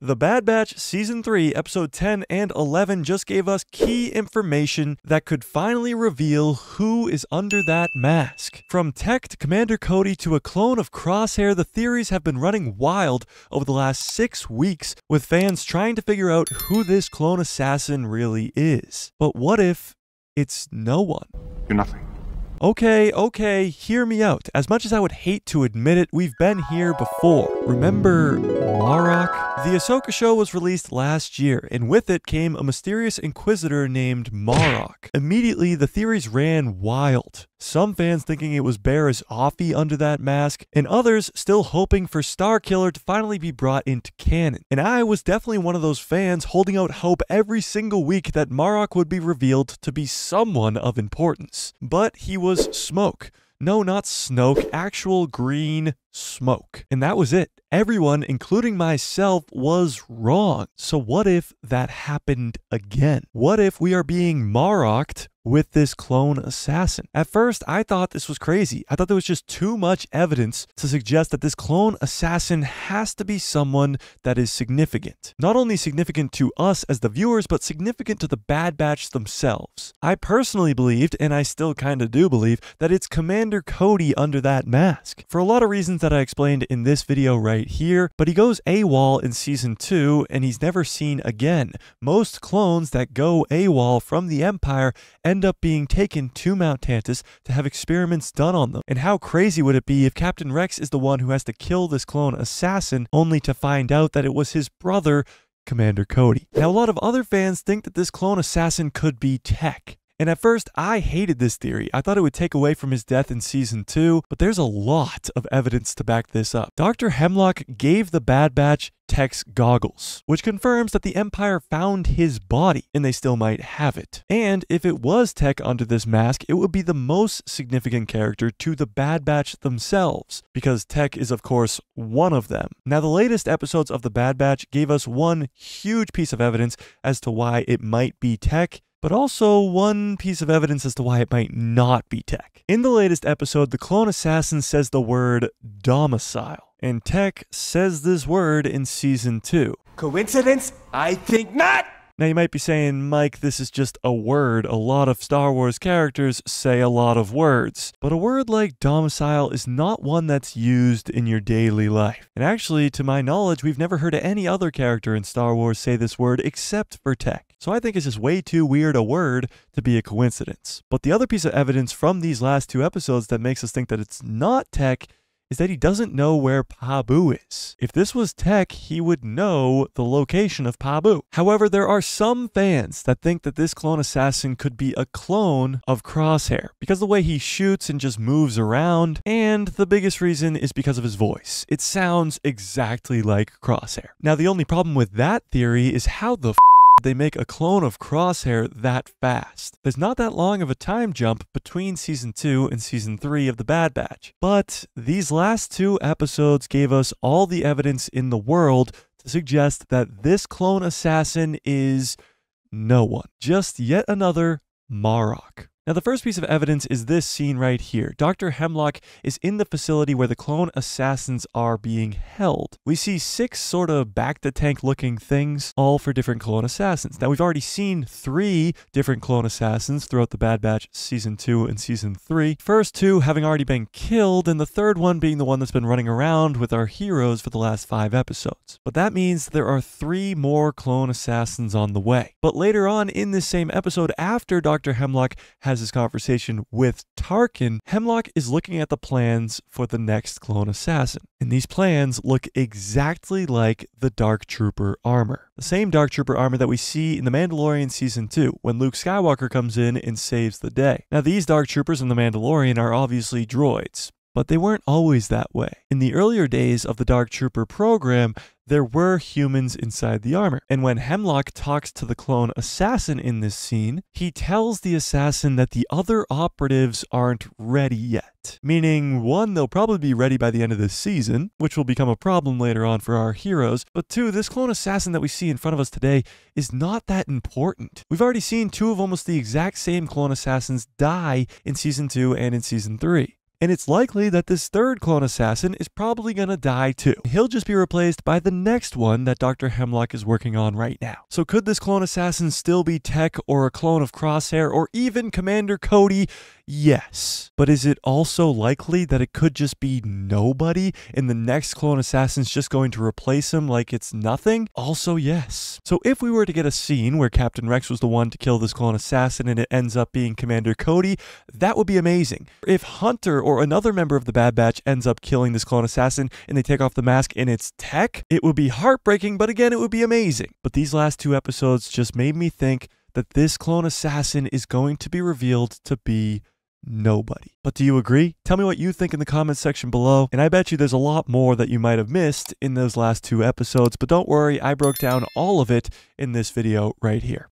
The Bad Batch Season 3, Episode 10 and 11 just gave us key information that could finally reveal who is under that mask. From Tech to Commander CODY to a clone of Crosshair, the theories have been running wild over the last 6 weeks, with fans trying to figure out who this clone assassin really is. But what if it's no one? You're nothing. Okay, hear me out. As much as I would hate to admit it, we've been here before. Remember Marrok? The Ahsoka show was released last year, and with it came a mysterious inquisitor named Marrok. Immediately, the theories ran wild. Some fans thinking it was Barriss Offee under that mask, and others still hoping for Starkiller to finally be brought into canon. And I was definitely one of those fans holding out hope every single week that Marrok would be revealed to be someone of importance. But he was smoke. No, not Snoke, actual green smoke. And that was it. Everyone, including myself, was wrong. So what if that happened again? What if we are being Marrocked with this clone assassin? At first, I thought this was crazy. I thought there was just too much evidence to suggest that this clone assassin has to be someone that is significant. Not only significant to us as the viewers, but significant to the Bad Batch themselves. I personally believed, and I still kind of do believe, that it's Commander CODY under that mask. For a lot of reasons that I explained in this video right here, but he goes AWOL in Season 2, and he's never seen again. Most clones that go AWOL from the Empire end up being taken to Mount Tantus to have experiments done on them. And how crazy would it be if Captain Rex is the one who has to kill this clone assassin, only to find out that it was his brother, Commander CODY. Now, a lot of other fans think that this clone assassin could be Tech. And at first, I hated this theory. I thought it would take away from his death in Season 2, but there's a lot of evidence to back this up. Dr. Hemlock gave the Bad Batch Tech's goggles, which confirms that the Empire found his body, and they still might have it. And if it was Tech under this mask, it would be the most significant character to the Bad Batch themselves, because Tech is, of course, one of them. Now, the latest episodes of the Bad Batch gave us one huge piece of evidence as to why it might be Tech, but also one piece of evidence as to why it might not be Tech. In the latest episode, the clone assassin says the word domicile, and Tech says this word in Season 2. Coincidence? I think not! Now you might be saying, Mike, this is just a word. A lot of Star Wars characters say a lot of words. But a word like domicile is not one that's used in your daily life. And actually, to my knowledge, we've never heard any other character in Star Wars say this word except for Tech. So I think it's just way too weird a word to be a coincidence. But the other piece of evidence from these last 2 episodes that makes us think that it's not Tech is that he doesn't know where Pabu is. If this was Tech, he would know the location of Pabu. However, there are some fans that think that this clone assassin could be a clone of Crosshair because of the way he shoots and just moves around, and the biggest reason is because of his voice. It sounds exactly like Crosshair. Now, the only problem with that theory is how the they make a clone of Crosshair that fast. There's not that long of a time jump between Season 2 and Season 3 of The Bad Batch. But these last 2 episodes gave us all the evidence in the world to suggest that this clone assassin is no one. Just yet another Marrok. Now, the first piece of evidence is this scene right here. Dr. Hemlock is in the facility where the clone assassins are being held. We see 6 sort of back-to-tank looking things, all for different clone assassins. Now, we've already seen 3 different clone assassins throughout the Bad Batch Season 2 and Season 3. First 2 having already been killed, and the third one being the one that's been running around with our heroes for the last 5 episodes. But that means there are 3 more clone assassins on the way. But later on in this same episode, after Dr. Hemlock has his conversation with Tarkin, Hemlock is looking at the plans for the next clone assassin. And these plans look exactly like the Dark Trooper armor. The same Dark Trooper armor that we see in The Mandalorian Season 2, when Luke Skywalker comes in and saves the day. Now, these Dark Troopers in The Mandalorian are obviously droids, but they weren't always that way. In the earlier days of the Dark Trooper program, there were humans inside the armor. And when Hemlock talks to the clone assassin in this scene, he tells the assassin that the other operatives aren't ready yet. Meaning, 1, they'll probably be ready by the end of this season, which will become a problem later on for our heroes. But 2, this clone assassin that we see in front of us today is not that important. We've already seen 2 of almost the exact same clone assassins die in Season 2 and in Season 3. And it's likely that this third clone assassin is probably gonna die too. He'll just be replaced by the next one that Dr. Hemlock is working on right now. So could this clone assassin still be Tech or a clone of Crosshair or even Commander CODY? Yes. But is it also likely that it could just be nobody and the next clone assassin's just going to replace him like it's nothing? Also yes. So if we were to get a scene where Captain Rex was the one to kill this clone assassin and it ends up being Commander CODY, that would be amazing. If Hunter or another member of the Bad Batch ends up killing this clone assassin and they take off the mask and it's Tech, it would be heartbreaking, but again, it would be amazing. But these last two episodes just made me think that this clone assassin is going to be revealed to be nobody. But do you agree? Tell me what you think in the comments section below, and I bet you there's a lot more that you might have missed in those last two episodes, but don't worry, I broke down all of it in this video right here.